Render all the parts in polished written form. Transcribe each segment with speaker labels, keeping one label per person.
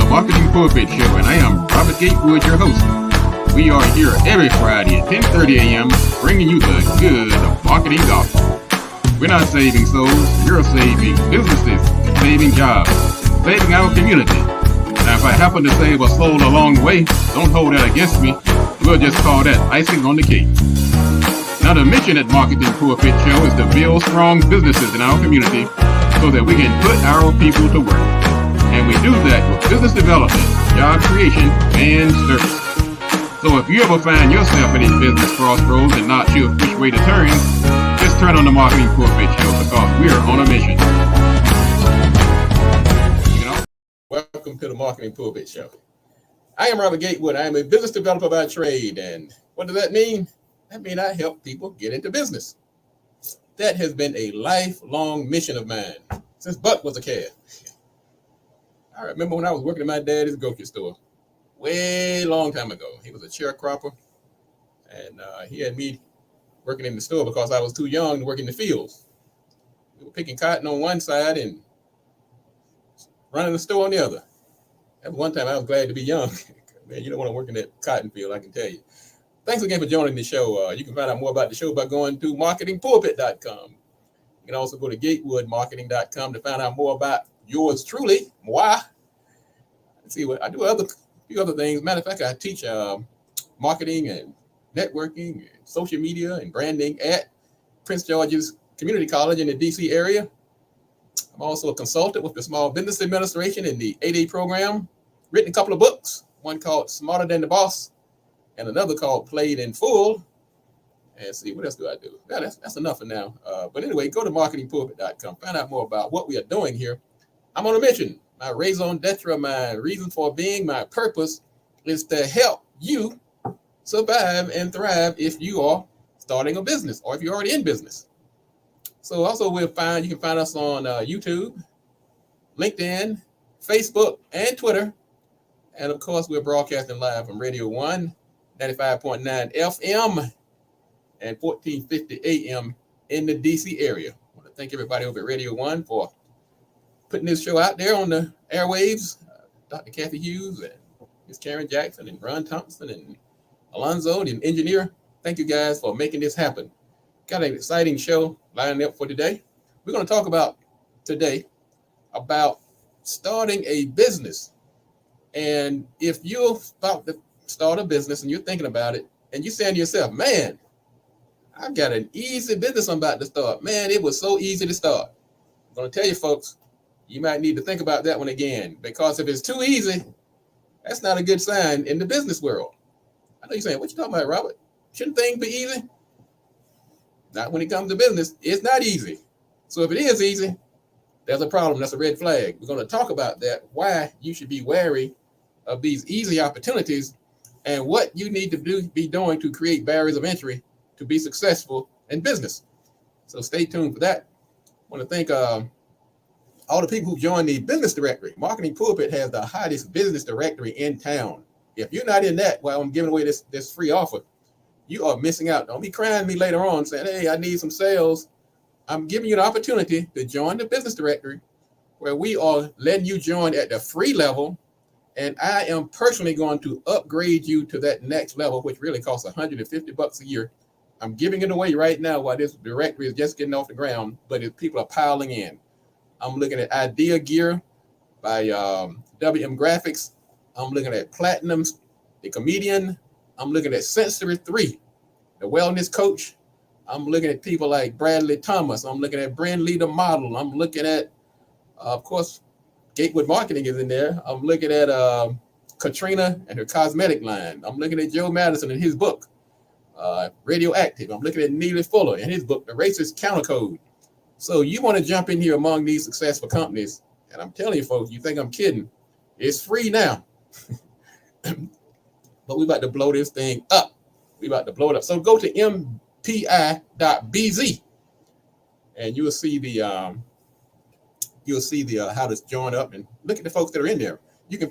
Speaker 1: Marketing Pulpit Show, and I am Robert Gatewood, your host. We are here every Friday at 10:30 a.m. bringing you the good of marketing gospel. We're not saving souls, we're saving businesses, saving jobs, saving our community. Now, if I happen to save a soul along the way, don't hold that against me. We'll just call that icing on the cake. Now, the mission at Marketing Pulpit Show is to build strong businesses in our community so that we can put our people to work. And we do that with business development, job creation, and service. So if you ever find yourself in a business crossroads and not sure which way to turn, just turn on the Marketing Pulpit Show because we're on a mission. Welcome to the Marketing Pulpit Show. I am Robert Gatewood. I am a business developer by trade. And what does that mean? That means I help people get into business. That has been a lifelong mission of mine since Buck was a kid. I remember when I was working at my daddy's grocery store, way long time ago. He was a sharecropper, and he had me working in the store because I was too young to work in the fields. We were picking cotton on one side and running the store on the other. At one time, I was glad to be young. Man, you don't want to work in that cotton field, I can tell you. Thanks again for joining the show. You can find out more about the show by going to marketingpulpit.com. You can also go to gatewoodmarketing.com to find out more about yours truly, moi. Let's see what I do. Few other things. Matter of fact, I teach marketing and networking and social media and branding at Prince George's Community College in the DC area. I'm also a consultant with the Small Business Administration in the 8A program. Written a couple of books, one called Smarter Than the Boss and another called Played in Full. And see, what else do I do? Yeah, that's enough for now. But anyway, go to marketingpulpit.com. Find out more about what we are doing here. I'm on a mission. My raison d'etre, my reason for being, my purpose is to help you survive and thrive if you are starting a business or if you're already in business. So also you can find us on YouTube, LinkedIn, Facebook, and Twitter. And of course, we're broadcasting live from Radio 1, 95.9 FM and 1450 AM in the DC area. I want to thank everybody over at Radio 1 for putting this show out there on the airwaves. Dr. Kathy Hughes and Ms. Karen Jackson and Ron Thompson and Alonzo, the engineer. Thank you guys for making this happen. Got an exciting show lined up for today. We're going to talk about today about starting a business. And if you're about to start a business and you're thinking about it and you're saying to yourself, man, I've got an easy business I'm about to start. Man, it was so easy to start. I'm going to tell you folks, you might need to think about that one again, because if it's too easy, that's not a good sign in the business world. I know you're saying, what you talking about, Robert? Shouldn't things be easy? Not when it comes to business. It's not easy. So if it is easy, there's a problem. That's a red flag. We're going to talk about that, why you should be wary of these easy opportunities and what you need to be doing to create barriers of entry to be successful in business. So stay tuned for that. I want to thank all the people who joined the business directory. Marketing Pulpit has the hottest business directory in town. If you're not in that, while I'm giving away this free offer, you are missing out. Don't be crying me later on saying, hey, I need some sales. I'm giving you the opportunity to join the business directory where we are letting you join at the free level. And I am personally going to upgrade you to that next level, which really costs $150 a year. I'm giving it away right now while this directory is just getting off the ground, but people are piling in. I'm looking at Idea Gear by WM Graphics. I'm looking at Platinum, the comedian. I'm looking at Sensory 3, the wellness coach. I'm looking at people like Bradley Thomas. I'm looking at Bryn Lee, the model. I'm looking at, of course, Gatewood Marketing is in there. I'm looking at Katrina and her cosmetic line. I'm looking at Joe Madison and his book, Radioactive. I'm looking at Neely Fuller and his book, The Racist Counter Code. So you want to jump in here among these successful companies, and I'm telling you folks, you think I'm kidding. It's free now. But we about to blow this thing up. We about to blow it up. So go to mpi.bz and you'll see the how to join up and look at the folks that are in there. You can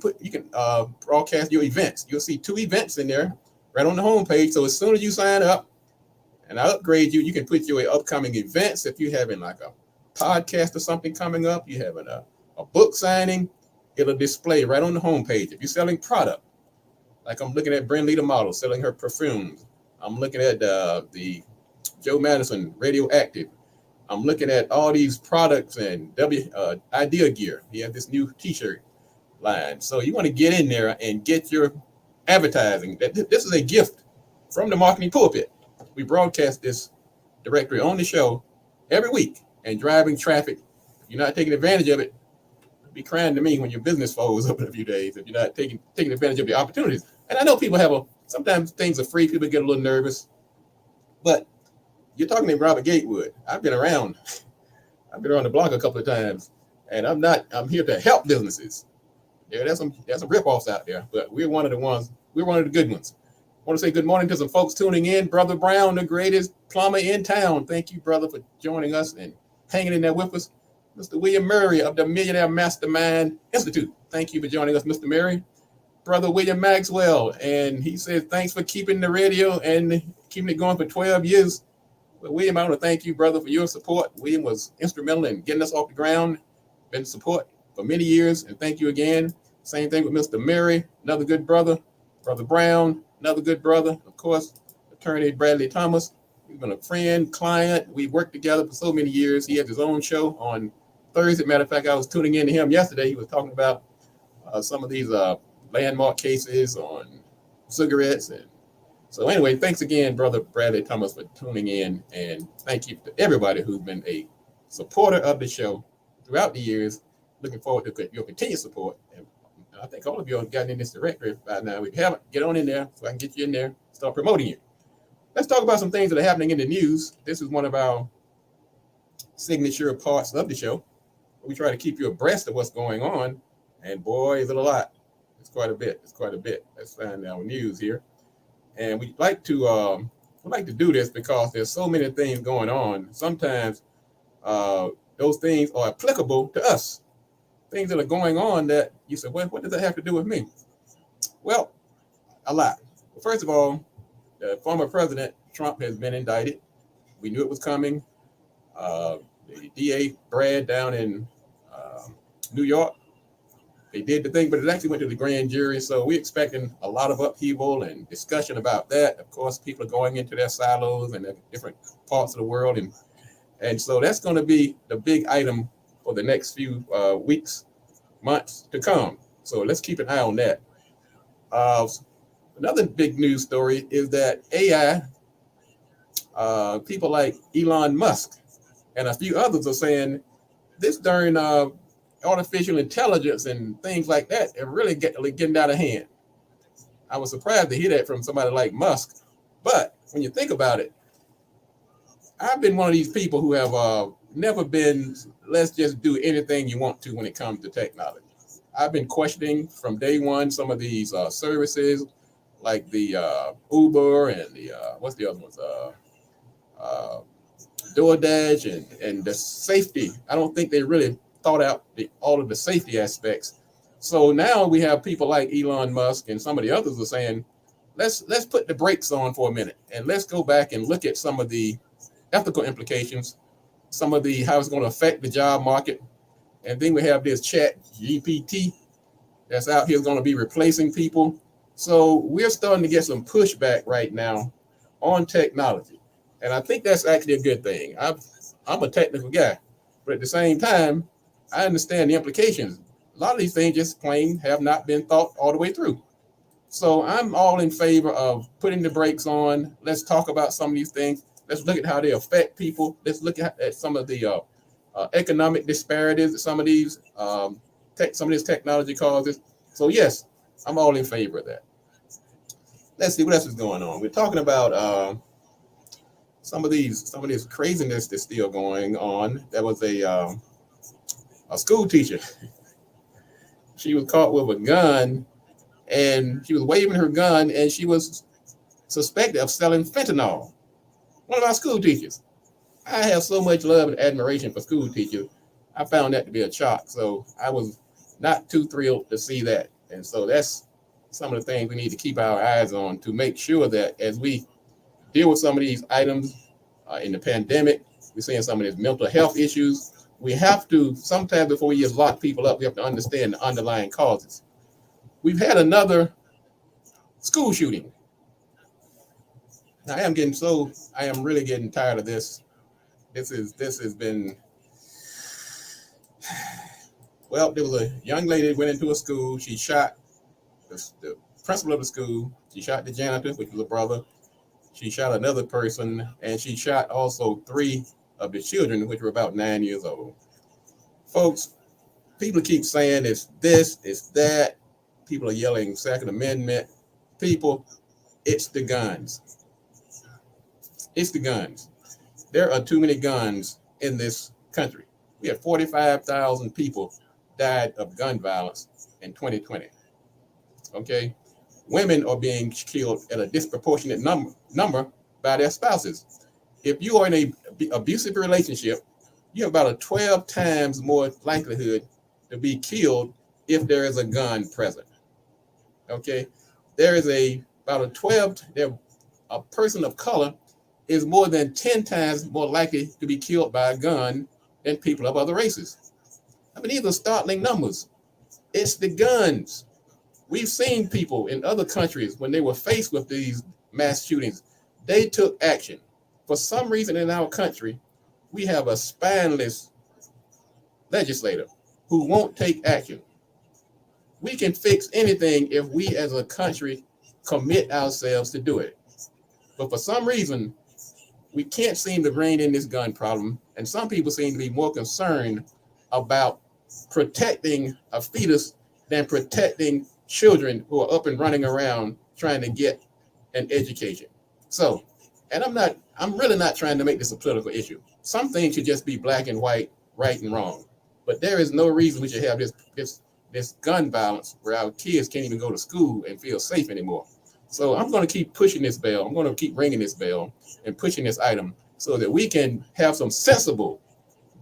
Speaker 1: broadcast your events. You'll see 2 events in there right on the homepage. So as soon as you sign up and I upgrade you, you can put your upcoming events. If you're having like a podcast or something coming up, you're having a book signing, it'll display right on the homepage. If you're selling product, like I'm looking at Brenda Model selling her perfumes. I'm looking at the Joe Madison Radioactive. I'm looking at all these products and Idea Gear. He has this new T-shirt line. So you want to get in there and get your advertising. This is a gift from the marketing pulpit. We broadcast this directory on the show every week and driving traffic. If you're not taking advantage of it, be crying to me when your business folds up in a few days if you're not taking advantage of the opportunities. And I know people sometimes things are free, people get a little nervous, but you're talking to Robert Gatewood. I've been around the block a couple of times, and I'm here to help businesses. Yeah, there's some rip-offs out there, but we're one of the good ones. I want to say good morning to some folks tuning in. Brother Brown, the greatest plumber in town. Thank you, brother, for joining us and hanging in there with us. Mr. William Murray of the Millionaire Mastermind Institute. Thank you for joining us, Mr. Murray. Brother William Maxwell, and he says, thanks for keeping the radio and keeping it going for 12 years. But William, I want to thank you, brother, for your support. William was instrumental in getting us off the ground, been support for many years, and thank you again. Same thing with Mr. Murray, another good brother. Brother Brown, another good brother. Of course, attorney Bradley Thomas. He's been a friend, client. We've worked together for so many years. He has his own show on Thursday. Matter of fact, I was tuning in to him yesterday. He was talking about some of these landmark cases on cigarettes. And so anyway, thanks again, Brother Bradley Thomas, for tuning in. And thank you to everybody who's been a supporter of the show throughout the years. Looking forward to your continued support. And I think all of you have gotten in this directory by now. If you haven't, get on in there so I can get you in there, start promoting you. Let's talk about some things that are happening in the news. This is one of our signature parts of the show. We try to keep you abreast of what's going on. And boy, is it a lot. It's quite a bit. Let's find our news here. And we like to do this because there's so many things going on. Sometimes those things are applicable to us. Things that are going on that you say, well, what does that have to do with me? Well, a lot. First of all, the former president, Trump, has been indicted. We knew it was coming. The DA, Brad, down in New York, they did the thing, but it actually went to the grand jury. So we're expecting a lot of upheaval and discussion about that. Of course, people are going into their silos and different parts of the world. And so that's going to be the big item for the next few weeks, months to come. So let's keep an eye on that. Another big news story is that AI, people like Elon Musk and a few others are saying this during artificial intelligence and things like that are really getting out of hand. I was surprised to hear that from somebody like Musk. But when you think about it, I've been one of these people who have never been, let's just do anything you want to when it comes to technology. I've been questioning from day one some of these services like the Uber and the, what's the other ones? DoorDash and the safety. I don't think they really thought out all of the safety aspects. So now we have people like Elon Musk and some of the others are saying, let's put the brakes on for a minute and let's go back and look at some of the ethical implications, some of the how it's going to affect the job market. And then we have this Chat GPT that's out here going to be replacing people. So we're starting to get some pushback right now on technology. And I think that's actually a good thing. I'm a technical guy, but at the same time, I understand the implications. A lot of these things just plain have not been thought all the way through. So I'm all in favor of putting the brakes on. Let's talk about some of these things. Let's look at how they affect people. Let's look at some of the economic disparities that some of these some of this technology causes. So yes, I'm all in favor of that. Let's see what else is going on. We're talking about some of this craziness that's still going on. There was a school teacher. She was caught with a gun, and she was waving her gun, and she was suspected of selling fentanyl. One of our school teachers. I have so much love and admiration for school teachers. I found that to be a shock. So I was not too thrilled to see that. And so that's some of the things we need to keep our eyes on to make sure that as we deal with some of these items in the pandemic, we're seeing some of these mental health issues. we have to, sometimes before we just lock people up, we have to understand the underlying causes. We've had another school shooting. Now, I am really getting tired of this. This has been, well, there was a young lady went into a school. She shot the principal of the school. She shot the janitor, which was a brother. She shot another person, and she shot also 3 of the children, which were about 9 years old. Folks, people keep saying it's this, it's that. People are yelling Second Amendment. People, it's the guns. It's the guns. There are too many guns in this country. We had 45,000 people died of gun violence in 2020. Okay? Women are being killed at a disproportionate number by their spouses. If you are in an abusive relationship, you have about a 12 times more likelihood to be killed if there is a gun present. Okay? There is a person of color is more than 10 times more likely to be killed by a gun than people of other races. I mean, these are startling numbers. It's the guns. We've seen people in other countries, when they were faced with these mass shootings, they took action. For some reason in our country, we have a spineless legislator who won't take action. We can fix anything if we as a country commit ourselves to do it. But for some reason, we can't seem to rein in this gun problem. And some people seem to be more concerned about protecting a fetus than protecting children who are up and running around trying to get an education. So, and I'm really not trying to make this a political issue. Some things should just be black and white, right and wrong. But there is no reason we should have this gun violence where our kids can't even go to school and feel safe anymore. So I'm going to keep pushing this bell. I'm going to keep ringing this bell and pushing this item so that we can have some sensible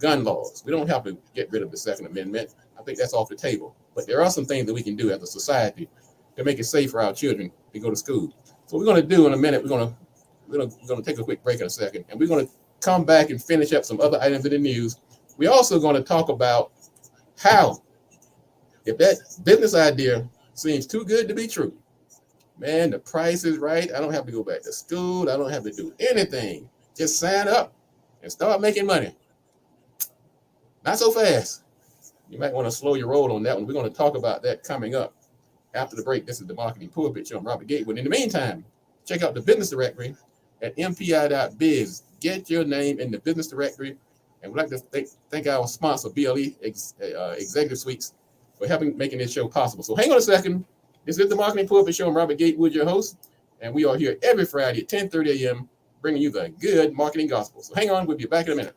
Speaker 1: gun laws. We don't have to get rid of the Second Amendment. I think that's off the table. But there are some things that we can do as a society to make it safe for our children to go to school. So what we're going to do in a minute, we're going to take a quick break in a second, and we're going to come back and finish up some other items in the news. We're also going to talk about how, if that business idea seems too good to be true, man, the price is right. I don't have to go back to school. I don't have to do anything. Just sign up and start making money. Not so fast. You might want to slow your roll on that one. We're going to talk about that coming up after the break. This is the Marketing Pulpit Show. I'm Robert Gatewood. In the meantime, check out the business directory at mpi.biz. Get your name in the business directory. And we'd like to thank our sponsor, BLE Executive Suites, for making this show possible. So hang on a second. This is the Marketing Pulpit Show. I'm Robert Gatewood, your host, and we are here every Friday at 10:30 a.m. bringing you the good marketing gospel. So hang on, we'll be back in a minute.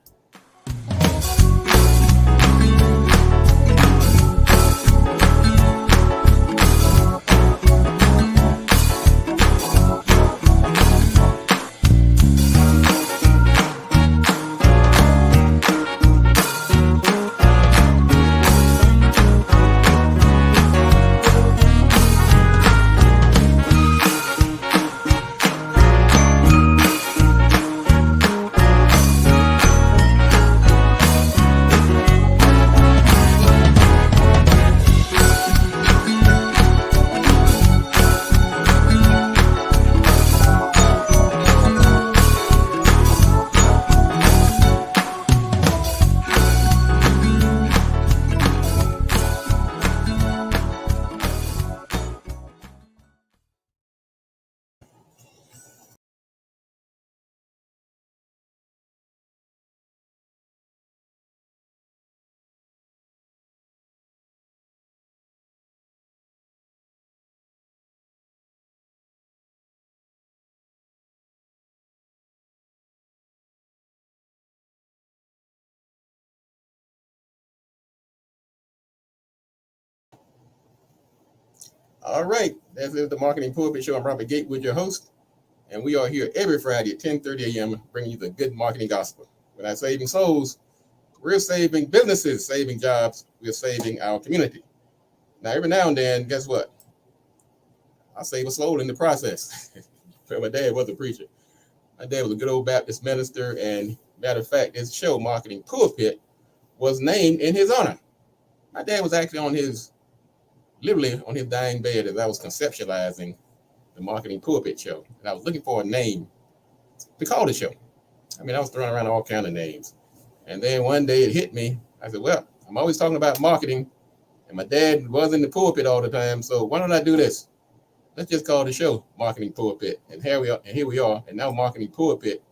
Speaker 1: All right, this is the Marketing Pulpit Show. I'm Robert Gatewood, your host, and we are here every Friday at 10:30 a.m. bringing you the good marketing gospel. We're not saving souls, we're saving businesses, saving jobs, we're saving our community. Now, every now and then, guess what? I save a soul in the process. My dad was a preacher. My dad was a good old Baptist minister, and matter of fact, his show, Marketing Pulpit, was named in his honor. My dad was actually literally on his dying bed as I was conceptualizing the Marketing Pulpit Show. And I was looking for a name to call the show. I mean, I was throwing around all kinds of names. And then one day it hit me. I said, well, I'm always talking about marketing, and my dad was in the pulpit all the time. So why don't I do this? Let's just call the show Marketing Pulpit. And here we are. And now Marketing Pulpit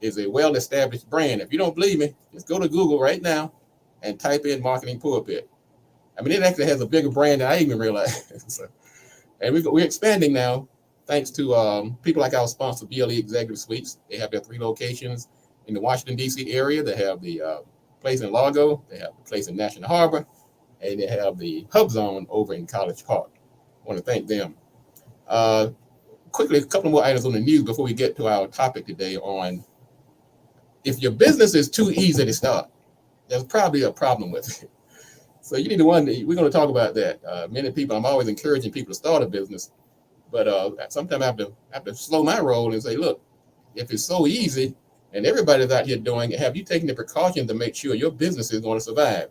Speaker 1: is a well-established brand. If you don't believe me, just go to Google right now and type in Marketing Pulpit. I mean, it actually has a bigger brand than I even realized. So, and we're expanding now, thanks to people like our sponsor, BLE Executive Suites. They have their 3 locations in the Washington, D.C. area. They have the place in Largo. They have the place in National Harbor. And they have the Hub Zone over in College Park. I want to thank them. Quickly, a couple more items on the news before we get to our topic today on if your business is too easy to start, there's probably a problem with it. So you need to wonder, we're going to talk about that. Many people, I'm always encouraging people to start a business, but sometimes I have to slow my roll and say, look, if it's so easy and everybody's out here doing it, have you taken the precautions to make sure your business is going to survive?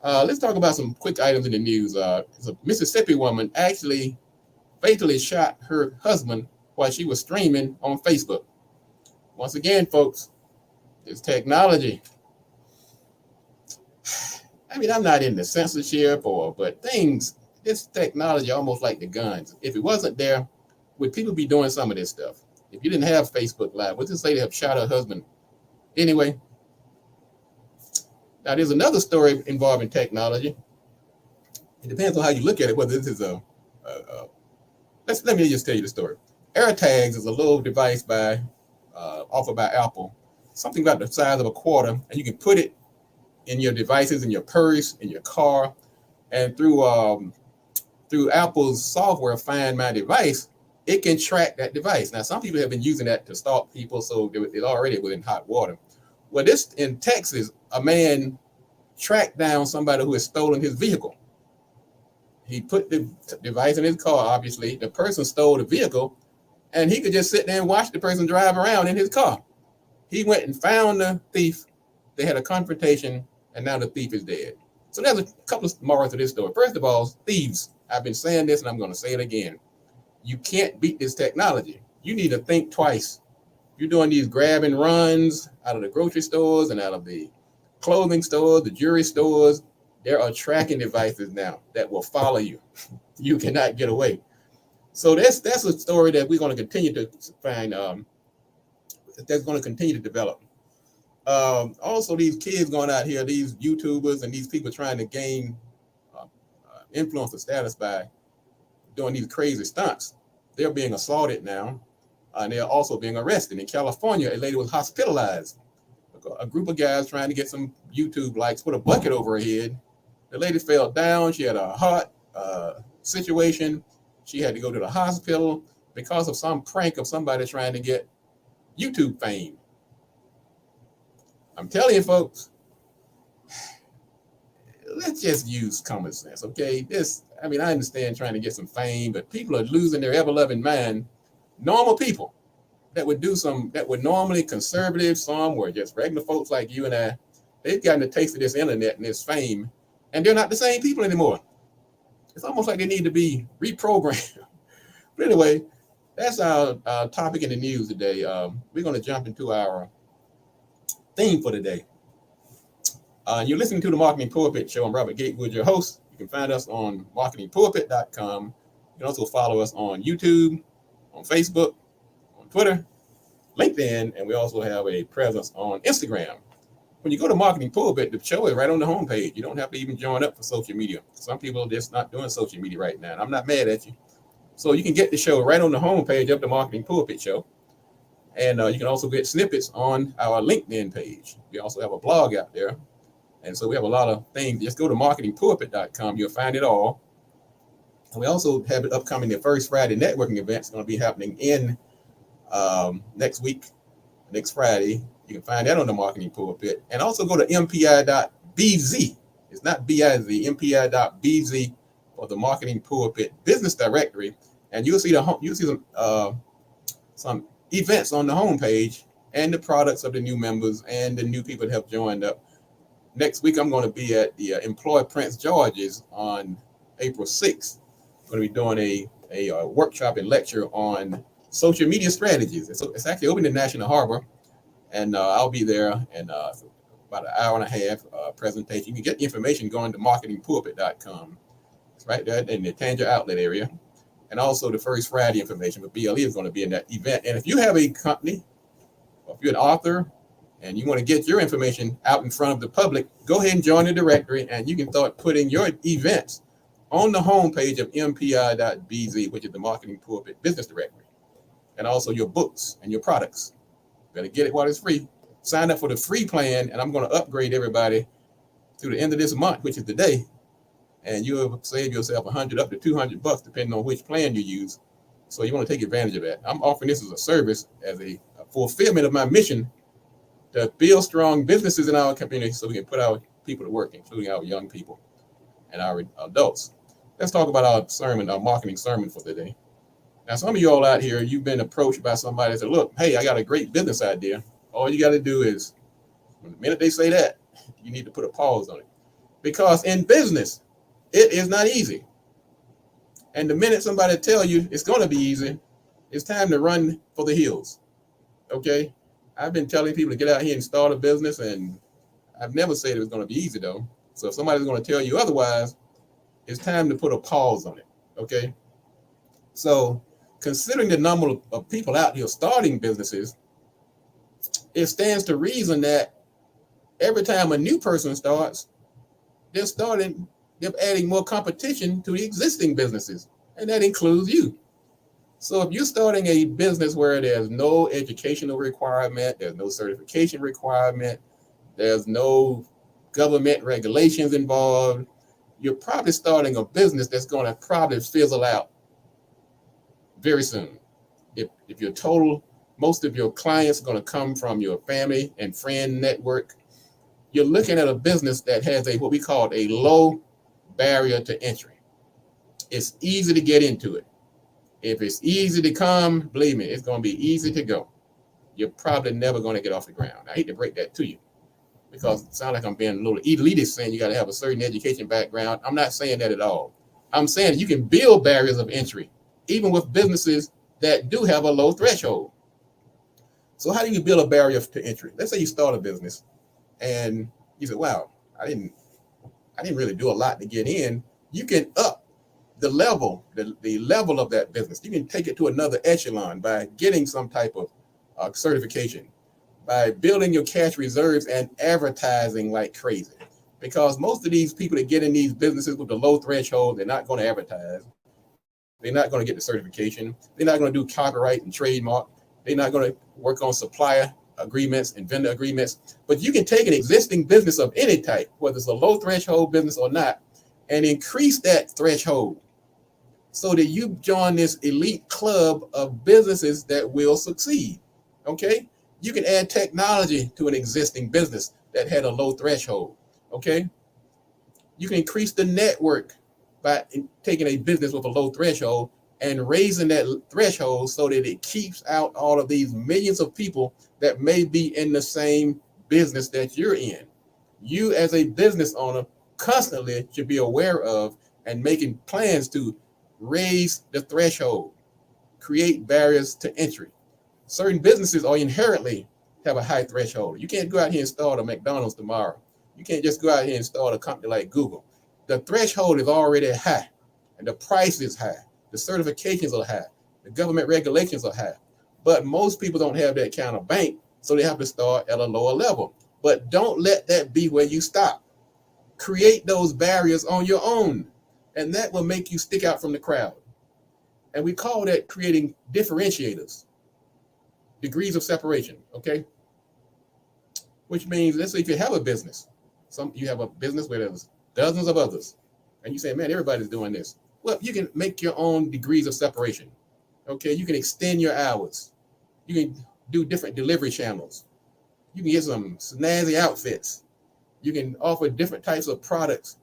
Speaker 1: Let's talk about some quick items in the news. A Mississippi woman actually fatally shot her husband while she was streaming on Facebook. Once again, folks, it's technology. I mean, I'm not into censorship but this technology almost like the guns. If it wasn't there, would people be doing some of this stuff? If you didn't have Facebook Live, would this lady have shot her husband anyway? Now, there's another story involving technology. It depends on how you look at it, whether this is let me just tell you the story. AirTags is a little device offered by Apple, something about the size of a quarter, and you can put it in your devices, in your purse, in your car, and through Apple's software, Find My Device, it can track that device. Now, some people have been using that to stalk people, so it already was in hot water. Well, this in Texas, a man tracked down somebody who had stolen his vehicle. He put the device in his car, obviously. The person stole the vehicle, and he could just sit there and watch the person drive around in his car. He went and found the thief. They had a confrontation, and now the thief is dead. So there's a couple of morals to this story. First of all, thieves. I've been saying this, and I'm going to say it again. You can't beat this technology. You need to think twice. You're doing these grab and runs out of the grocery stores and out of the clothing stores, the jewelry stores. There are tracking devices now that will follow you. You cannot get away. So that's a story that we're going to continue to find. That's going to continue to develop. Also, these kids going out here, these YouTubers and these people trying to gain influencer status by doing these crazy stunts. They're being assaulted now, and they're also being arrested. In California, a lady was hospitalized. A group of guys trying to get some YouTube likes put a bucket over her head. The lady fell down. She had a heart situation. She had to go to the hospital because of some prank of somebody trying to get YouTube fame. I'm telling you, folks, let's just use common sense, okay? I understand trying to get some fame, but people are losing their ever-loving mind. Normal people that would normally conservative, some were just regular folks like you and I, they've gotten a taste of this internet and this fame, and they're not the same people anymore. It's almost like they need to be reprogrammed. But anyway, that's our topic in the news today. We're going to jump into our theme for today. You're listening to the Marketing Pulpit Show. I'm Robert Gatewood, your host. You can find us on marketingpulpit.com. You can also follow us on YouTube, on Facebook, on Twitter, LinkedIn, and we also have a presence on Instagram. When you go to Marketing Pulpit, the show is right on the homepage. You don't have to even join up for social media. Some people are just not doing social media right now, and I'm not mad at you. So you can get the show right on the homepage of the Marketing Pulpit Show. And you can also get snippets on our LinkedIn page. We also have a blog out there. And so we have a lot of things. Just go to marketingpulpit.com. You'll find it all. And we also have it upcoming. The First Friday networking event is going to be happening in next week, next Friday. You can find that on the Marketing Pulpit. And also go to mpi.bz. It's not B-I-Z, mpi.bz for the Marketing Pulpit Business Directory. And you'll see some events on the homepage and the products of the new members and the new people that have joined up. Next week, I'm going to be at the Employ Prince George's on April 6th. I'm going to be doing a workshop and lecture on social media strategies. It's actually open in National Harbor, and I'll be there, and about an hour and a half presentation. You can get the information going to marketingpulpit.com. It's right there in the Tanger Outlet area. And also the First Friday information, but BLE is going to be in that event. And if you have a company, or if you're an author, and you want to get your information out in front of the public, go ahead and join the directory, and you can start putting your events on the homepage of mpi.bz, which is the Marketing Pulpit Business Directory, and also your books and your products. Better get it while it's free. Sign up for the free plan, and I'm going to upgrade everybody through the end of this month, which is today, and you'll save yourself $100 up to $200, depending on which plan you use. So you want to take advantage of that. I'm offering this as a service, as a fulfillment of my mission to build strong businesses in our community so we can put our people to work, including our young people and our adults. Let's talk about our sermon, our marketing sermon for today. Now, some of you all out here, you've been approached by somebody that said, look, hey, I got a great business idea. All you got to do is, the minute they say that, you need to put a pause on it. Because in business, it is not easy. And the minute somebody tell you it's going to be easy, it's time to run for the hills. Okay? I've been telling people to get out here and start a business, and I've never said it was going to be easy, though. So if somebody's going to tell you otherwise, it's time to put a pause on it. Okay? So considering the number of people out here starting businesses, it stands to reason that every time a new person starts, they're adding more competition to the existing businesses, and that includes you. So if you're starting a business where there's no educational requirement, there's no certification requirement, there's no government regulations involved, you're probably starting a business that's going to probably fizzle out very soon. If your most of your clients are going to come from your family and friend network, you're looking at a business that has what we call a low barrier to entry. It's easy to get into it. If it's easy to come, believe me, it's going to be easy to go. You're probably never going to get off the ground. I hate to break that to you because it sounds like I'm being a little elitist saying you got to have a certain education background. I'm not saying that at all. I'm saying you can build barriers of entry, even with businesses that do have a low threshold. So how do you build a barrier to entry? Let's say you start a business and you say, wow, I didn't really do a lot to get in. You can up the level, the level of that business. You can take it to another echelon by getting some type of certification, by building your cash reserves and advertising like crazy. Because most of these people that get in these businesses with the low threshold, they're not going to advertise. They're not going to get the certification. They're not going to do copyright and trademark. They're not going to work on supplier agreements and vendor agreements. But you can take an existing business of any type, whether it's a low threshold business or not, and increase that threshold so that you join this elite club of businesses that will succeed. Okay? You can add technology to an existing business that had a low threshold. Okay? You can increase the network by taking a business with a low threshold and raising that threshold so that it keeps out all of these millions of people that may be in the same business that you're in. You as a business owner constantly should be aware of and making plans to raise the threshold, create barriers to entry. Certain businesses are inherently have a high threshold. You can't go out here and start a McDonald's tomorrow. You can't just go out here and start a company like Google. The threshold is already high and the price is high. The certifications are high. The government regulations are high. But most people don't have that kind of bank, so they have to start at a lower level. But don't let that be where you stop. Create those barriers on your own, and that will make you stick out from the crowd. And we call that creating differentiators, degrees of separation, okay? Which means, let's say if you have a business, you have a business where there's dozens of others, and you say, man, everybody's doing this. Well, you can make your own degrees of separation. Okay, you can extend your hours. You can do different delivery channels. You can get some snazzy outfits. You can offer different types of products,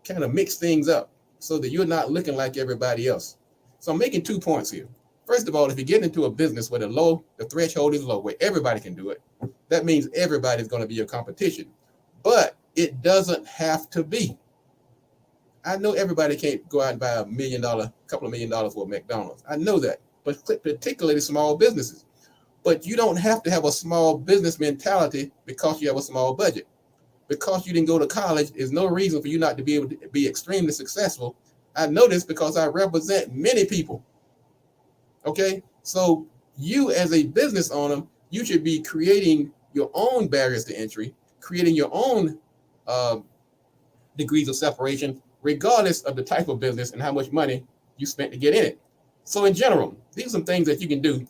Speaker 1: kind of mix things up so that you're not looking like everybody else. So I'm making 2 points here. First of all, if you get into a business where the threshold is low, where everybody can do it, that means everybody's going to be your competition. But It doesn't have to be. I know everybody can't go out and buy couple of $1 million for a McDonald's. I know that, but particularly small businesses. But you don't have to have a small business mentality because you have a small budget. Because you didn't go to college, there's no reason for you not to be able to be extremely successful. I know this because I represent many people. Okay, so you as a business owner, you should be creating your own barriers to entry, creating your own degrees of separation, regardless of the type of business and how much money you spent to get in it. So in general, these are some things that you can do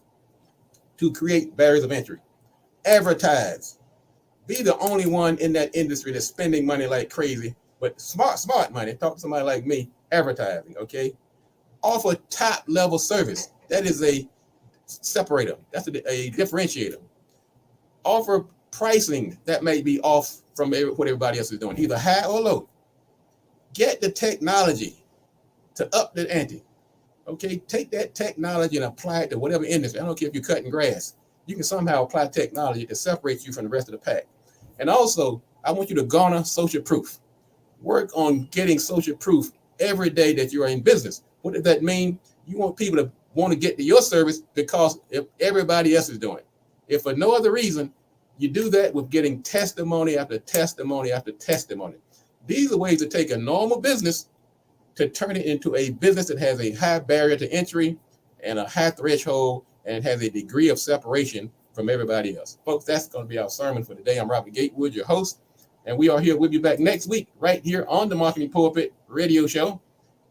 Speaker 1: to create barriers of entry. Advertise. Be the only one in that industry that's spending money like crazy, but smart money. Talk to somebody like me, advertising, okay? Offer top level service. That is a separator. That's a differentiator. Offer pricing that may be off from what everybody else is doing, either high or low. Get the technology to up the ante. Okay, take that technology and apply it to whatever industry. I don't care if you're cutting grass. You can somehow apply technology to separate you from the rest of the pack. And also, I want you to garner social proof. Work on getting social proof every day that you are in business. What does that mean? You want people to want to get to your service because if everybody else is doing it. If for no other reason, you do that with getting testimony after testimony after testimony. These are ways to take a normal business to turn it into a business that has a high barrier to entry and a high threshold and has a degree of separation from everybody else. Folks, that's going to be our sermon for today. I'm Robert Gatewood, your host, and we are here. We'll be back next week right here on the Marketing Pulpit radio show,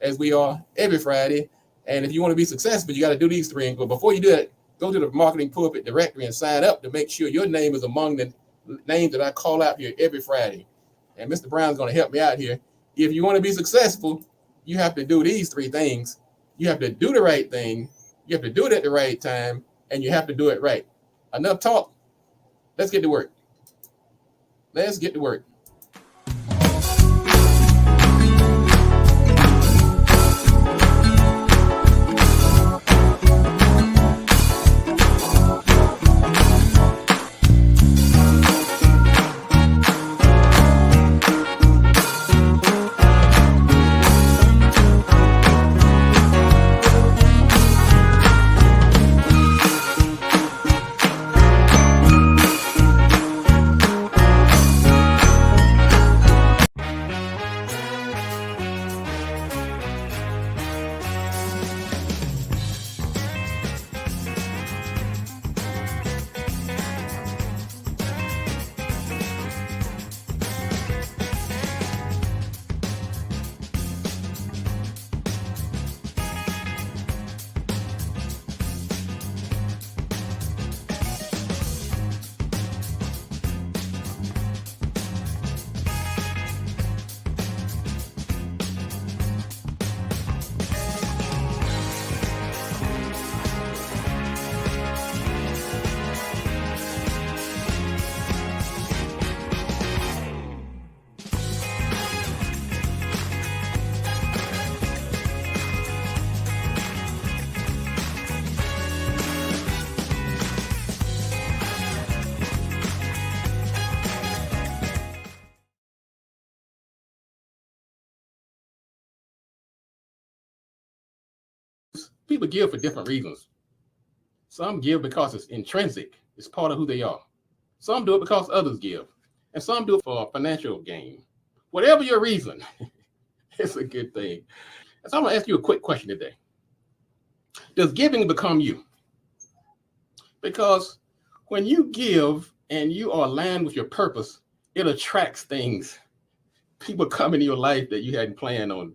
Speaker 1: as we are every Friday. And if you want to be successful, you got to do these three. But before you do that, go to the Marketing Pulpit directory and sign up to make sure your name is among the names that I call out here every Friday. And Mr. Brown's going to help me out here. If you want to be successful, you have to do these three things. You have to do the right thing. You have to do it at the right time, and you have to do it right. Enough talk. Let's get to work. Let's get to work. People give for different reasons. Some give because it's intrinsic. It's part of who they are. Some do it because others give. And some do it for financial gain. Whatever your reason, it's a good thing. So I'm going to ask you a quick question today. Does giving become you? Because when you give and you are aligned with your purpose, it attracts things. People come into your life that you hadn't planned on.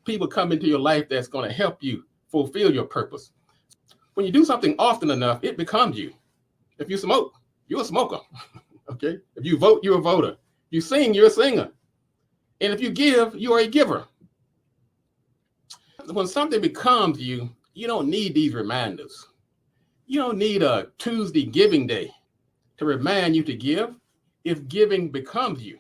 Speaker 1: People come into your life that's going to help you fulfill your purpose. When you do something often enough, it becomes you. If you smoke, you're a smoker. Okay? If you vote, you're a voter. You sing, you're a singer. And if you give, you are a giver. When something becomes you, you don't need these reminders. You don't need a Tuesday giving day to remind you to give if giving becomes you.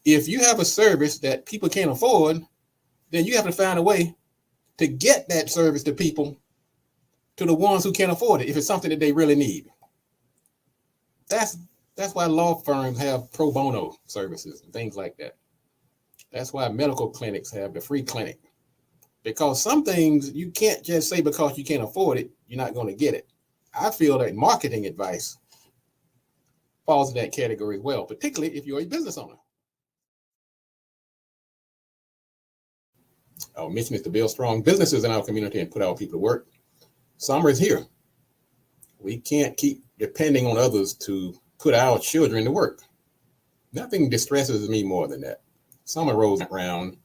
Speaker 1: If you have a service that people can't afford, then you have to find a way to get that service to people, to the ones who can't afford it, if it's something that they really need. That's That's why law firms have pro bono services and things like that. That's why medical clinics have the free clinic. Because some things you can't just say because you can't afford it, you're not going to get it. I feel that marketing advice falls in that category as well, particularly if you're a business owner. Our mission is to build strong businesses in our community and put our people to work. Summer is here. We can't keep depending on others to put our children to work. Nothing distresses me more than that. Summer rolls around,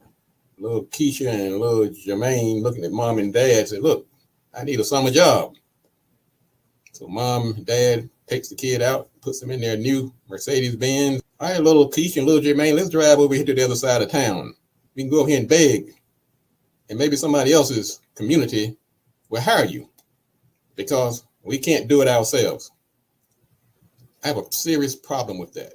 Speaker 1: little Keisha and little Jermaine looking at mom and dad say, look, I need a summer job. So mom and dad takes the kid out, puts them in their new Mercedes Benz. All right, little Keisha and little Jermaine, let's drive over here to the other side of town. We can go over here and beg. And maybe somebody else's community will hire you because we can't do it ourselves. I have a serious problem with that.